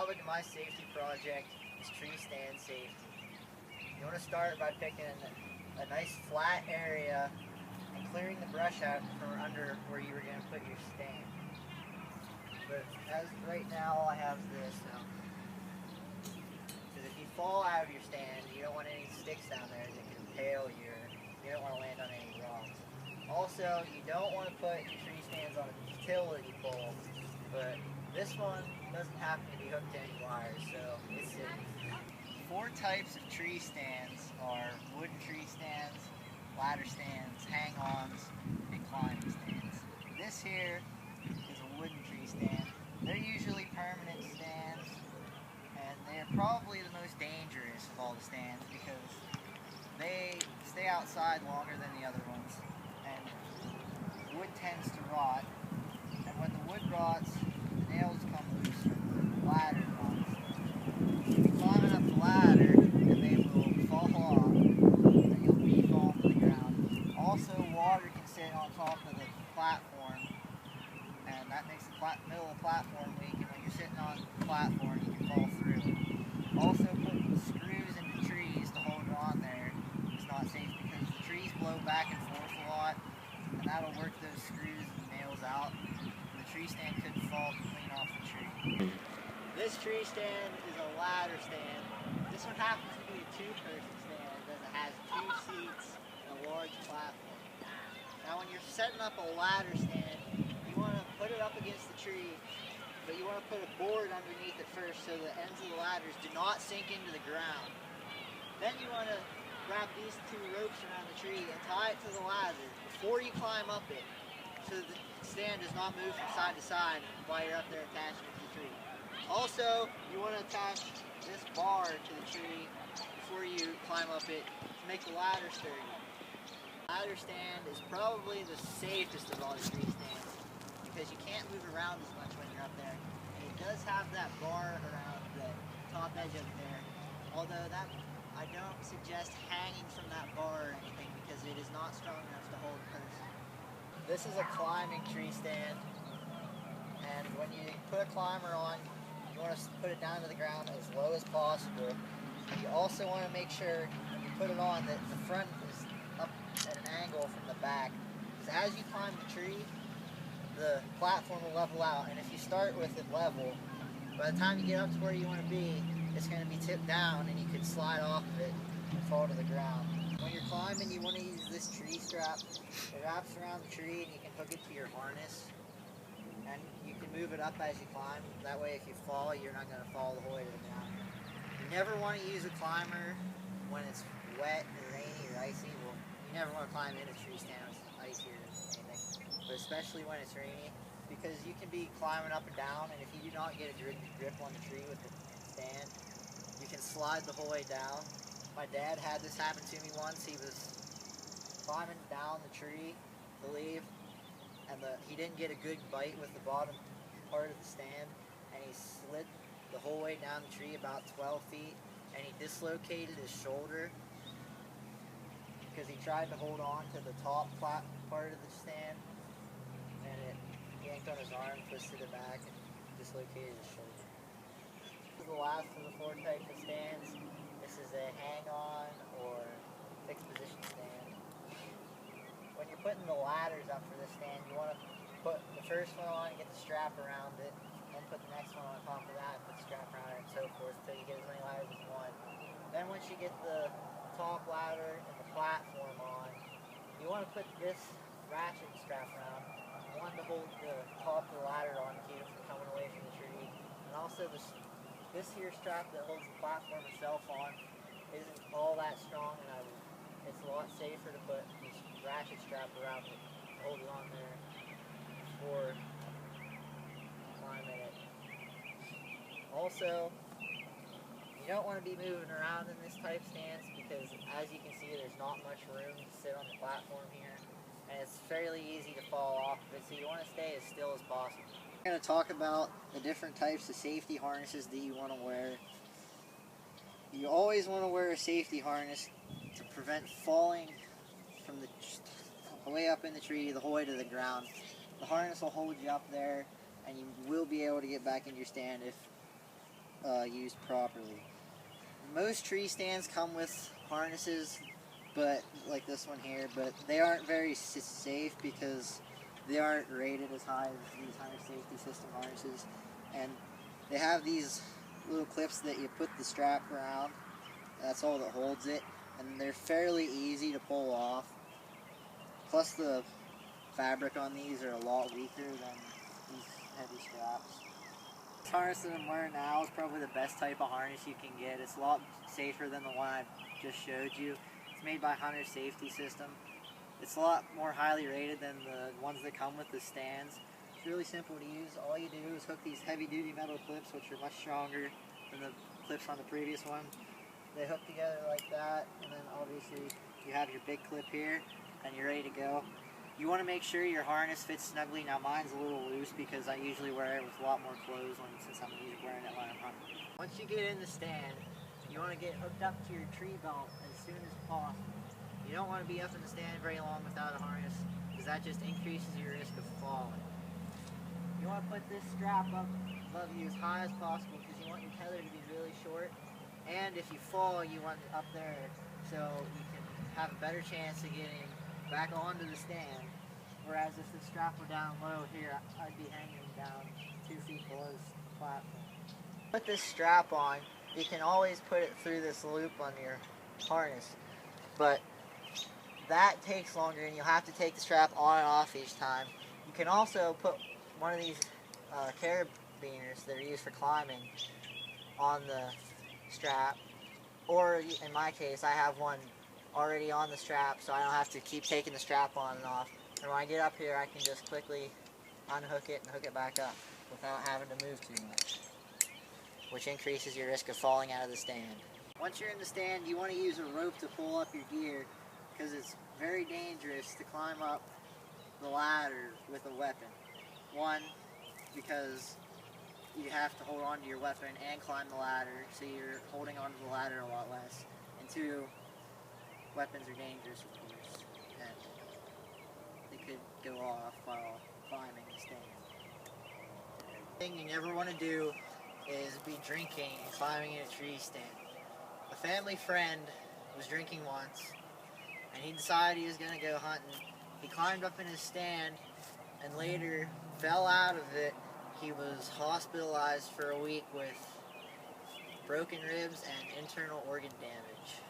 topic of my safety project is tree stand safety. You want to start by picking a nice flat area and clearing the brush out from under where you were going to put your stand. But as right now, all I have is this now. Because if you fall out of your stand, you don't want any sticks down there that can impale you. You don't want to land on any rocks. Also, you don't want to put your tree stands on a utility pole, but this one doesn't happen to be hooked to any wires, so it's safe. 4 types of tree stands are wooden tree stands, ladder stands, hang-ons, and climbing stands. This here is a wooden tree stand. They're usually permanent stands, and they're probably the most dangerous of all the stands because they stay outside longer than the other ones, and wood tends to rot, and when the wood rots, the nails come loose from the ladder runs. You'll be climbing up the ladder, and they will fall off, and you'll be falling to the ground. Also, water can sit on top of the platform, and that makes the middle of the platform weak, and when you're sitting on the platform, you can fall through. Also, putting screws into trees to hold it on there is not safe because the trees blow back and forth a lot, and that'll work those screws and nails out, and the tree stand could fall clean off the tree. This tree stand is a ladder stand. This one happens to be a 2-person stand because it has 2 seats and a large platform. Now when you're setting up a ladder stand, you want to put it up against the tree, but you want to put a board underneath it first so the ends of the ladders do not sink into the ground. Then you want to wrap these 2 ropes around the tree and tie it to the ladder before you climb up it, so the stand does not move from side to side while you're up there attaching it to the tree. Also, you want to attach this bar to the tree before you climb up it to make the ladder sturdy. The ladder stand is probably the safest of all the tree stands because you can't move around as much when you're up there. And it does have that bar around the top edge of it there, although that I don't suggest hanging from that bar or anything because it is not strong enough to hold a person. This is a climbing tree stand, and when you put a climber on, you want to put it down to the ground as low as possible. You also want to make sure when you put it on that the front is up at an angle from the back. Because as you climb the tree, the platform will level out, and if you start with it level, by the time you get up to where you want to be, it's going to be tipped down and you could slide off of it and fall to the ground. When you're climbing, you want to use this tree strap. It wraps around the tree and you can hook it to your harness. And you can move it up as you climb. That way if you fall, you're not going to fall the whole way to the ground. You never want to use a climber when it's wet or rainy or icy. Well, you never want to climb in a tree stand when it's icy or anything. But especially when it's rainy, because you can be climbing up and down, and if you do not get a good grip on the tree with the stand, you can slide the whole way down. My dad had this happen to me once. He was climbing down the tree to leave, and he didn't get a good bite with the bottom part of the stand, and he slid the whole way down the tree about 12 feet, and he dislocated his shoulder because he tried to hold on to the top part of the stand, and it yanked on his arm, twisted it back, and dislocated his shoulder. This is the last of the 4 types of stands. This is a hang-on or fixed position stand. When you're putting the ladders up for this stand, you want to put the first one on and get the strap around it, then put the next one on top of that, put the strap around it, and so forth, until you get as many ladders as one. Then once you get the top ladder and the platform on, you want to put this ratchet strap around, one to hold the top of the ladder on to keep it from coming away from the tree, and also this here strap that holds the platform itself on isn't all that strong, and it's a lot safer to put these ratchet strap around it to hold it on there before climbing it. Also, you don't want to be moving around in this type stance because, as you can see, there's not much room to sit on the platform here, and it's fairly easy to fall off of it, so you want to stay as still as possible. I'm going to talk about the different types of safety harnesses that you want to wear. You always want to wear a safety harness to prevent falling from the way up in the tree the whole way to the ground. The harness will hold you up there, and you will be able to get back in your stand if used properly. Most tree stands come with harnesses, but like this one here, but they aren't very safe because they aren't rated as high as these hunter safety system harnesses, and they have these little clips that you put the strap around. That's all that holds it, and they're fairly easy to pull off. Plus the fabric on these are a lot weaker than these heavy straps. This harness that I'm wearing now is probably the best type of harness you can get. It's a lot safer than the one I just showed you. It's made by Hunter Safety System. It's a lot more highly rated than the ones that come with the stands. It's really simple to use. All you do is hook these heavy duty metal clips, which are much stronger than the clips on the previous one. They hook together like that, and then obviously you have your big clip here and you're ready to go. You want to make sure your harness fits snugly. Now mine's a little loose because I usually wear it with a lot more clothes since I'm usually wearing it when I'm hunting. Once you get in the stand, you want to get hooked up to your tree belt as soon as possible. You don't want to be up in the stand very long without a harness because that just increases your risk of falling. You want to put this strap up above you as high as possible because you want your tether to be really short. And if you fall, you want it up there so you can have a better chance of getting back onto the stand, whereas if the strap were down low here, I'd be hanging down 2 feet below the platform. Put this strap on, you can always put it through this loop on your harness, but that takes longer and you'll have to take the strap on and off each time. You can also put one of these carabiners that are used for climbing on the strap, or in my case, I have one already on the strap so I don't have to keep taking the strap on and off. And when I get up here, I can just quickly unhook it and hook it back up without having to move too much, which increases your risk of falling out of the stand. Once you're in the stand, you want to use a rope to pull up your gear because it's very dangerous to climb up the ladder with a weapon. One, because you have to hold on to your weapon and climb the ladder, so you're holding onto the ladder a lot less. And two, weapons are dangerous, of course, and they could go off while climbing the stand. The thing you never want to do is be drinking and climbing in a tree stand. A family friend was drinking once, and he decided he was going to go hunting. He climbed up in his stand and later fell out of it. He was hospitalized for a week with broken ribs and internal organ damage.